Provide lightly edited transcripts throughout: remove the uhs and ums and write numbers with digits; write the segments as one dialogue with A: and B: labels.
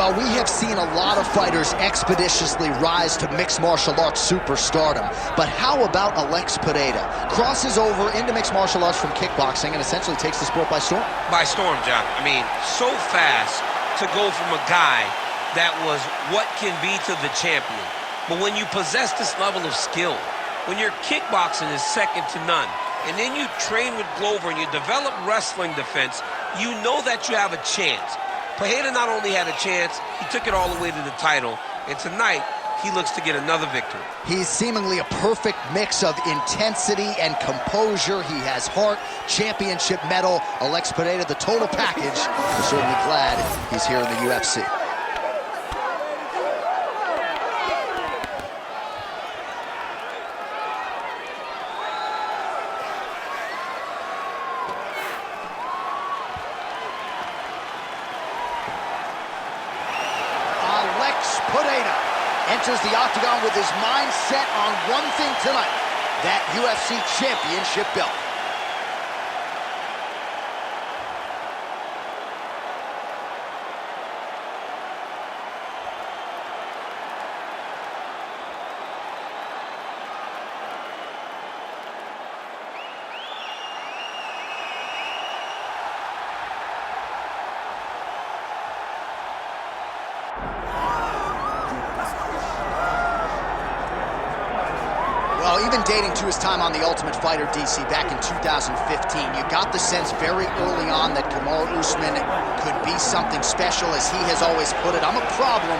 A: Well, we have seen a lot of fighters expeditiously rise to mixed martial arts superstardom. But how about Alex Pereira? Crosses over into mixed martial arts from kickboxing and essentially takes the sport by storm.
B: By storm, John. I mean, so fast to go from a guy that was what can be to the champion. But when you possess this level of skill, when your kickboxing is second to none, and then you train with Glover and you develop wrestling defense, you know that you have a chance. Pereira not only had a chance, he took it all the way to the title, and tonight, he looks to get another victory.
A: He's seemingly a perfect mix of intensity and composure. He has heart, championship medal. Alex Pereira, the total package. We're certainly glad he's here in the UFC. Pereira enters the octagon with his mind set on one thing tonight, that UFC championship belt. Well, even dating to his time on The Ultimate Fighter, DC, back in 2015, you got the sense very early on that Kamaru Usman could be something special. As he has always put it, I'm a problem.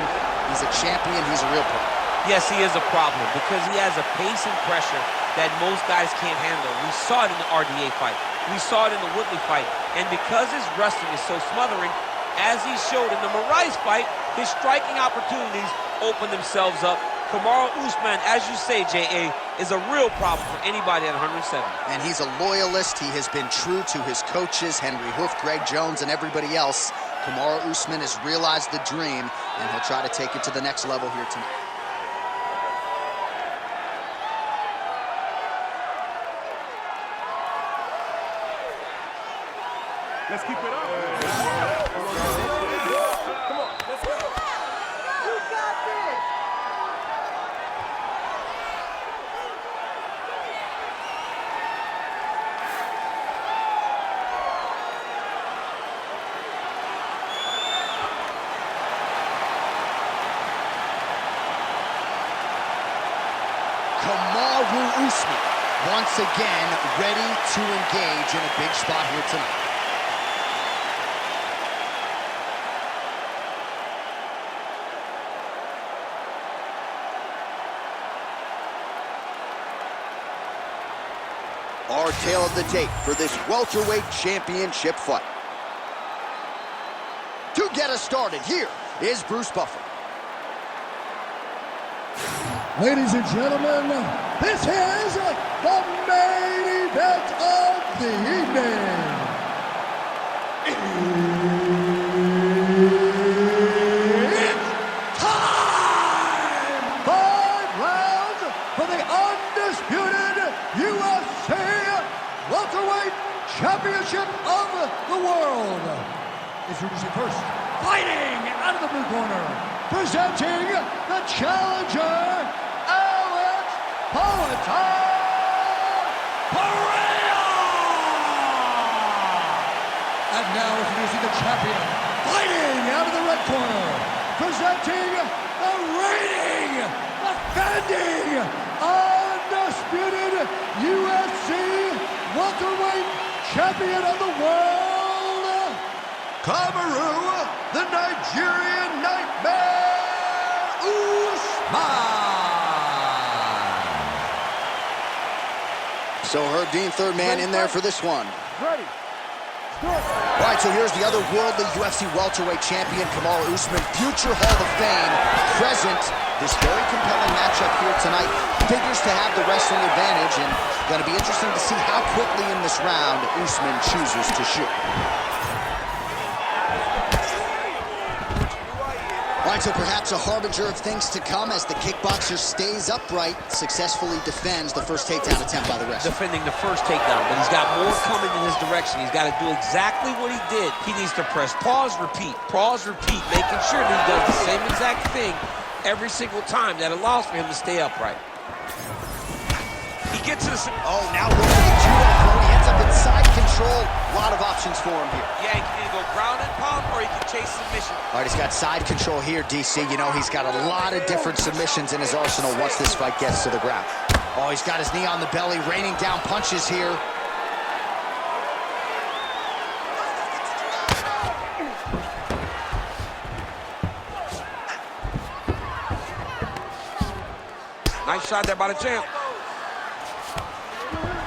A: He's a champion. He's a real problem.
B: Yes, he is a problem because he has a pace and pressure that most guys can't handle. We saw it in the RDA fight. We saw it in the Woodley fight. And because his wrestling is so smothering, as he showed in the Moraes fight, his striking opportunities open themselves up. Kamaru Usman, as you say, J.A., is a real problem for anybody at 107.
A: And he's a loyalist. He has been true to his coaches, Henry Hoof, Greg Jones, and everybody else. Kamaru Usman has realized the dream, and he'll try to take it to the next level here tonight.
C: Let's keep it up. Come on, let's go. You got this.
A: Kamaru Usman, once again, ready to engage in a big spot here tonight. Our tale of the tape for this welterweight championship fight. To get us started, here is Bruce Buffer.
D: Ladies and gentlemen, this is the main event of the evening. It's time! 5 rounds for the undisputed UFC welterweight championship of the world. Introducing first, fighting out of the blue corner, presenting the challenger, Pereira! And now introducing the champion, fighting out of the red corner, presenting the reigning, defending, undisputed UFC welterweight champion of the world, Kamaru, the Nigerian Nightmare, Usman!
A: So Herb Dean, third man in there for this one.
C: Ready.
A: All right, so here's the other worldly UFC welterweight champion, Kamaru Usman, future Hall of Fame, present. This very compelling matchup here tonight. Figures to have the wrestling advantage, and going to be interesting to see how quickly in this round Usman chooses to shoot. All right, so perhaps a harbinger of things to come as the kickboxer stays upright, successfully defends the first takedown attempt by the wrestler.
B: Defending the first takedown, but he's got more coming in his direction. He's got to do exactly what he did. He needs to press pause, repeat, making sure that he does the same exact thing every single time. That allows for him to stay upright. He gets to the...
A: Oh, now looking at judo throw. He ends up in side control. A lot of options for him here.
B: Yeah, he can either go ground and pound or he can chase submission.
A: All right, he's got side control here, DC. You know, he's got a lot of different submissions in his arsenal once this fight gets to the ground. Oh, he's got his knee on the belly, raining down punches here.
B: Nice shot there by the champ.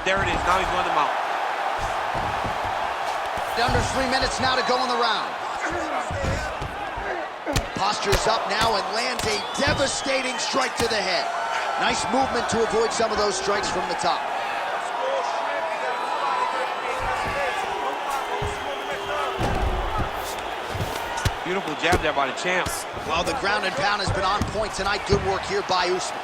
B: There it is. Now he's going to mount.
A: Under 3 minutes now to go in the round. Postures up now and lands a devastating strike to the head. Nice movement to avoid some of those strikes from the top.
B: Beautiful jab there by the champ.
A: Well, the ground and pound has been on point tonight. Good work here by Usman.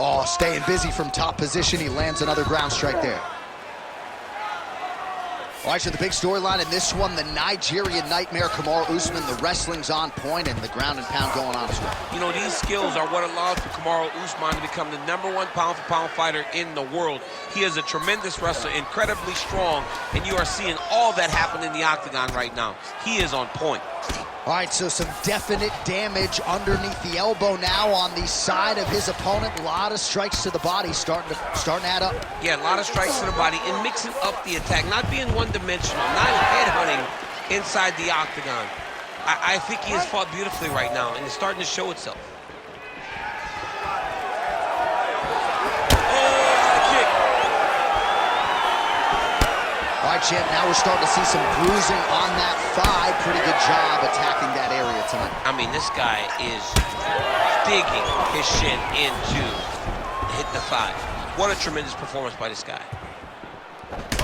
A: Oh, staying busy from top position. He lands another ground strike there. All right, so the big storyline in this one, the Nigerian Nightmare, Kamaru Usman. The wrestling's on point and the ground and pound going on as well.
B: You know, these skills are what allowed for Kamaru Usman to become the #1 pound-for-pound fighter in the world. He is a tremendous wrestler, incredibly strong, and you are seeing all that happen in the octagon right now. He is on point.
A: All right, so some definite damage underneath the elbow now on the side of his opponent. A lot of strikes to the body starting to add up.
B: Yeah, a lot of strikes to the body and mixing up the attack, not being one-dimensional, not headhunting inside the octagon. I think he has fought beautifully right now, and it's starting to show itself.
A: All right, champ, now we're starting to see some bruising on that thigh. Pretty good job attacking that area tonight.
B: I mean, this guy is digging his shin into hit the thigh. What a tremendous performance by this guy.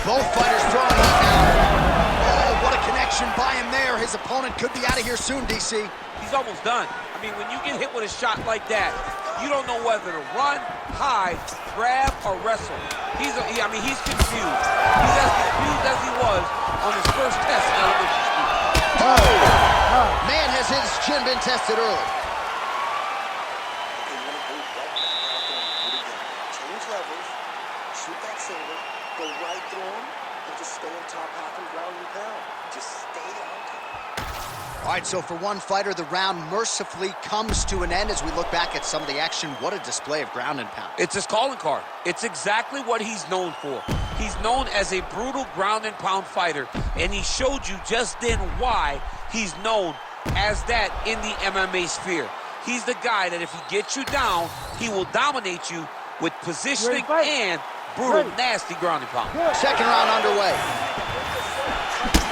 A: Both fighters throwing heat now. Oh, what a connection by him there. His opponent could be out of here soon, DC.
B: He's almost done. I mean, when you get hit with a shot like that, you don't know whether to run, hide, grab, or wrestle. He's confused. He's as confused as he was on his first test in elementary school.
A: Oh, man, has his chin been tested early.
C: Change levels, shoot that single, go right through him, and just stay on top half and ground and pound. Just stay on top.
A: All right, so for one fighter, the round mercifully comes to an end as we look back at some of the action. What a display of ground and pound.
B: It's his calling card. It's exactly what he's known for. He's known as a brutal ground and pound fighter, and he showed you just then why he's known as that in the MMA sphere. He's the guy that if he gets you down, he will dominate you with positioning and brutal, nasty ground and pound.
A: Second round underway.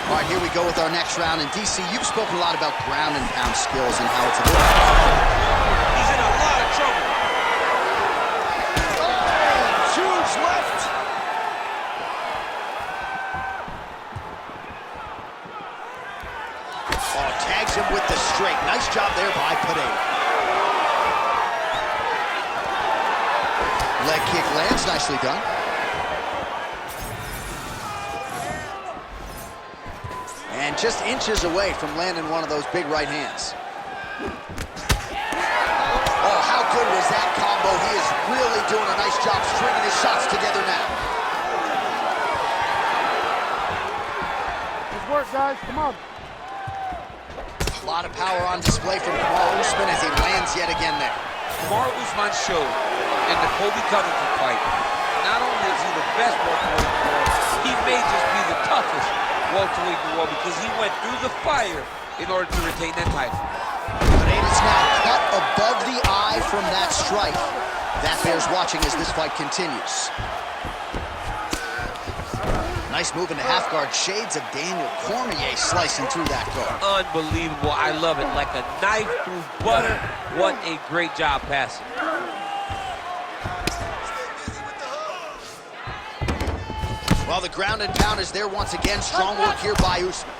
A: All right, here we go with our next round. And DC, you've spoken a lot about ground and pound skills and how it's a little...
B: He's in a lot of trouble.
A: Oh, huge left. Oh, tags him with the straight. Nice job there by Pereira. Leg kick lands, nicely done. And just inches away from landing one of those big right hands. Oh, how good was that combo? He is really doing a nice job stringing his shots together now.
C: Good work, guys. Come on.
A: A lot of power on display from Kamaru Usman as he lands yet again there.
B: Kamaru Usman showed in the Colby Covington fight, not only is he the best welterweight in the world, he may just be the toughest welterweight in the world because he went through the fire in order to retain that title.
A: Pereira's now cut above the eye from that strike. That bears watching as this fight continues. Nice move into half guard. Shades of Daniel Cormier slicing through that guard.
B: Unbelievable. I love it. Like a knife through butter. What a great job passing.
A: Well, Well, the ground and pound is there once again. Strong work here by Usman.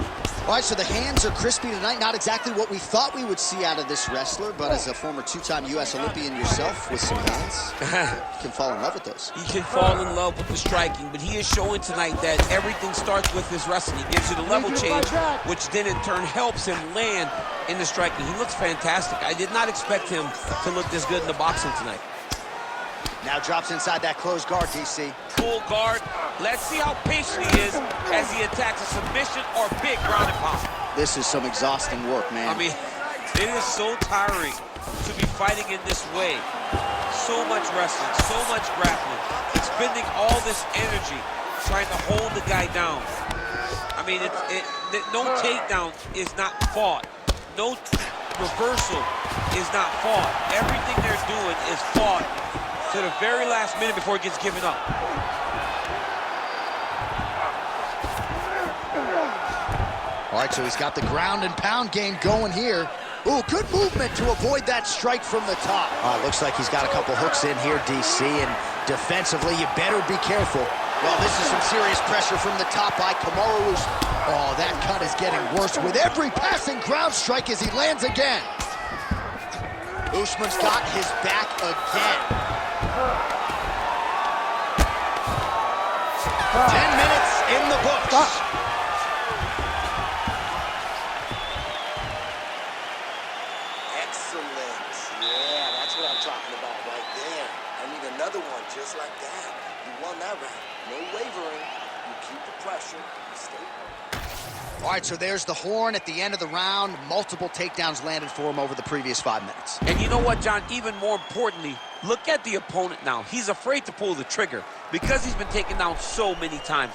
A: All right, so the hands are crispy tonight. Not exactly what we thought we would see out of this wrestler, but as a former two-time U.S. Olympian yourself with some hands, you can fall in love with those.
B: He can fall in love with the striking, but he is showing tonight that everything starts with his wrestling. He gives you the level change, which then in turn helps him land in the striking. He looks fantastic. I did not expect him to look this good in the boxing tonight.
A: Now drops inside that closed guard, DC.
B: Full guard. Let's see how patient he is as he attacks a submission or big ground and pound.
A: This is some exhausting work, man.
B: I mean, it is so tiring to be fighting in this way. So much wrestling, so much grappling, expending all this energy trying to hold the guy down. I mean, no takedown is not fought. No reversal is not fought. Everything they're doing is fought to the very last minute before it gets given up.
A: All right, so he's got the ground and pound game going here. Ooh, good movement to avoid that strike from the top. Looks like he's got a couple hooks in here, DC, and defensively, you better be careful. Well, this is some serious pressure from the top by Kamaru Usman. Oh, that cut is getting worse with every passing ground strike as he lands again. Usman's got his back again. 10 minutes in the books.
C: Excellent. Yeah, that's what I'm talking about right there. I need another one just like that. You won that round. No wavering. You keep the pressure. You stay.
A: All right, so there's the horn at the end of the round. Multiple takedowns landed for him over the previous 5 minutes.
B: And you know what, John? Even more importantly, look at the opponent now. He's afraid to pull the trigger because he's been taken down so many times.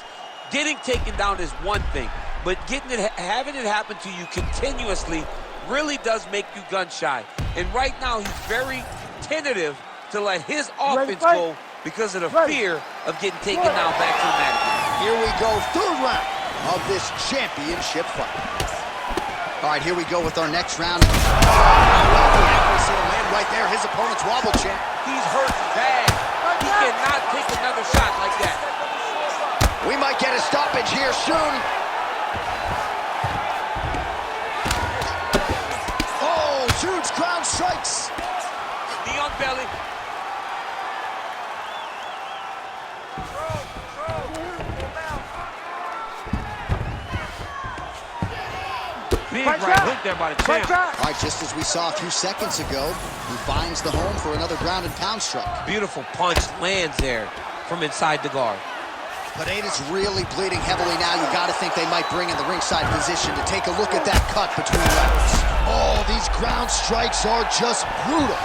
B: Getting taken down is one thing, but having it happen to you continuously really does make you gun shy. And right now, he's very tentative to let his offense go because of the fear of getting taken down back to the mat again.
A: Here we go, third round of this championship fight. All right, here we go with our next round. Accuracy to land right there. His opponent's wobble champ.
B: He's hurt bad. He cannot take another shot like that.
A: We might get a stoppage here soon. Oh, huge ground strikes.
B: Knee on belly. Big right hook there by the champ.
A: All right, just as we saw a few seconds ago, he finds the home for another ground and pound strike.
B: Beautiful punch lands there from inside the guard.
A: Pereira's really bleeding heavily now. You got to think they might bring in the ringside position to take a look at that cut between levels. Oh, these ground strikes are just brutal.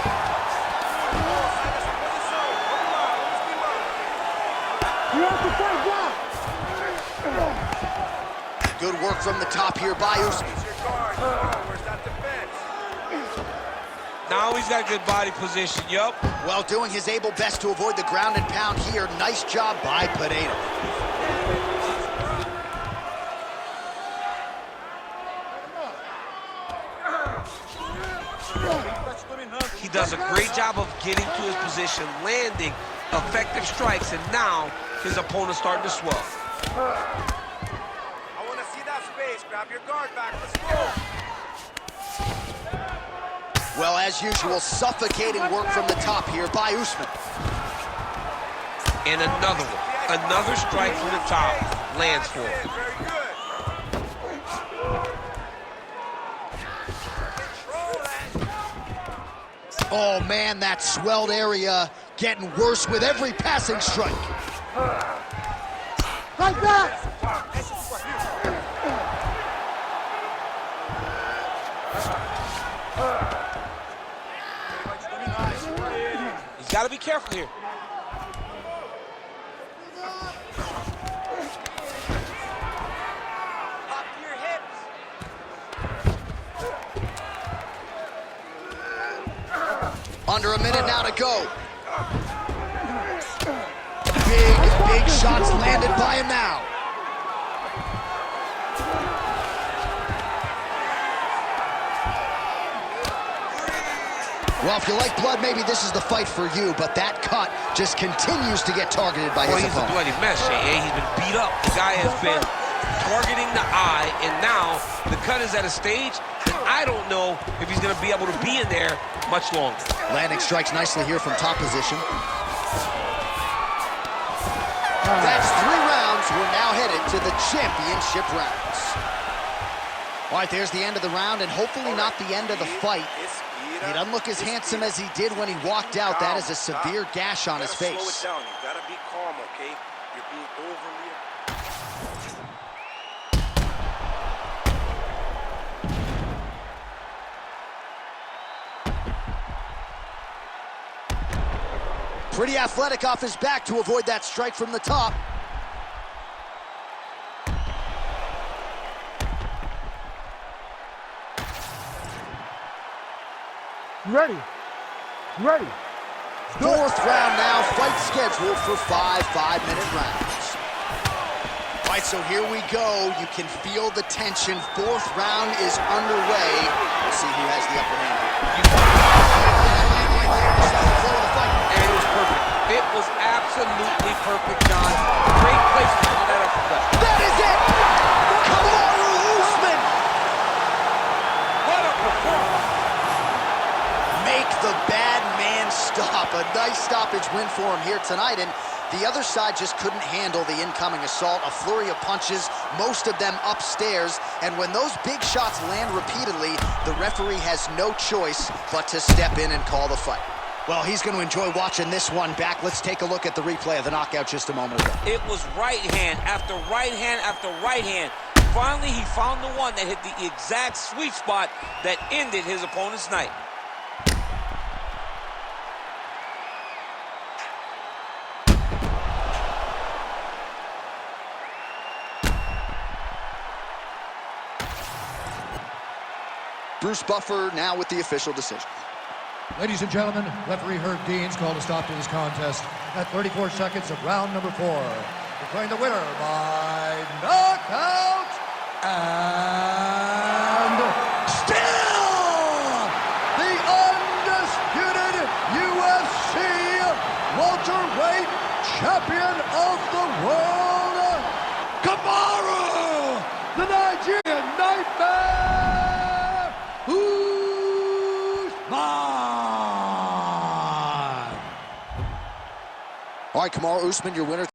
A: Good work from the top here by Usman.
B: Now he's got good body position, yup.
A: Well, doing his able best to avoid the ground and pound here. Nice job by Pereira.
B: He does a great job of getting to his position, landing effective strikes, and now his opponent's starting to swell.
E: I want to see that space. Grab your guard back. Let's go.
A: Well, as usual, suffocating work from the top here by Usman.
B: And another one. Another strike from the top lands for him.
E: Very good. Control that.
A: Oh, man, that swelled area getting worse with every passing strike. Like that!
B: He's got to be careful here.
E: Pop to your hips.
A: Under a minute now to go. Big shots landed by him now. Well, if you like blood, maybe this is the fight for you, but that cut just continues to get targeted by his
B: he's
A: opponent.
B: a bloody mess, Jay. He's been beat up. The guy has been targeting the eye, and now the cut is at a stage that I don't know if he's going to be able to be in there much longer.
A: Landing strikes nicely here from top position. That's 3 rounds. We're now headed to the championship rounds. All right, there's the end of the round, and hopefully not the end of the fight. He doesn't look as handsome as he did when he walked out. That is a severe gash on his face.
C: Slow it down. You gotta be calm, okay? You're being overly...
A: Pretty athletic off his back to avoid that strike from the top.
D: Ready. Ready.
A: 4th round now, fight scheduled for 5 5-minute rounds. All right, so here we go. You can feel the tension. 4th round is underway. We'll see who has the upper hand here.
B: And it was perfect. It was absolutely perfect, John. Great placement on that uppercut.
A: That is it! Kamaru Usman!
B: What a performance!
A: Make the bad man stop. A nice stoppage win for him here tonight, and the other side just couldn't handle the incoming assault. A flurry of punches, most of them upstairs, and when those big shots land repeatedly, the referee has no choice but to step in and call the fight. Well, he's going to enjoy watching this one back. Let's take a look at the replay of the knockout just a moment ago.
B: It was right hand after right hand after right hand. Finally, he found the one that hit the exact sweet spot that ended his opponent's night.
A: Bruce Buffer now with the official decision.
D: Ladies and gentlemen, referee Herb Dean's called a stop to this contest at 34 seconds of round number 4. Declaring the winner by knockout and still the undisputed UFC welterweight champion of the world, Kamaru, the Nigerian Nightmare Usman.
A: All right, Kamaru Usman, your winner.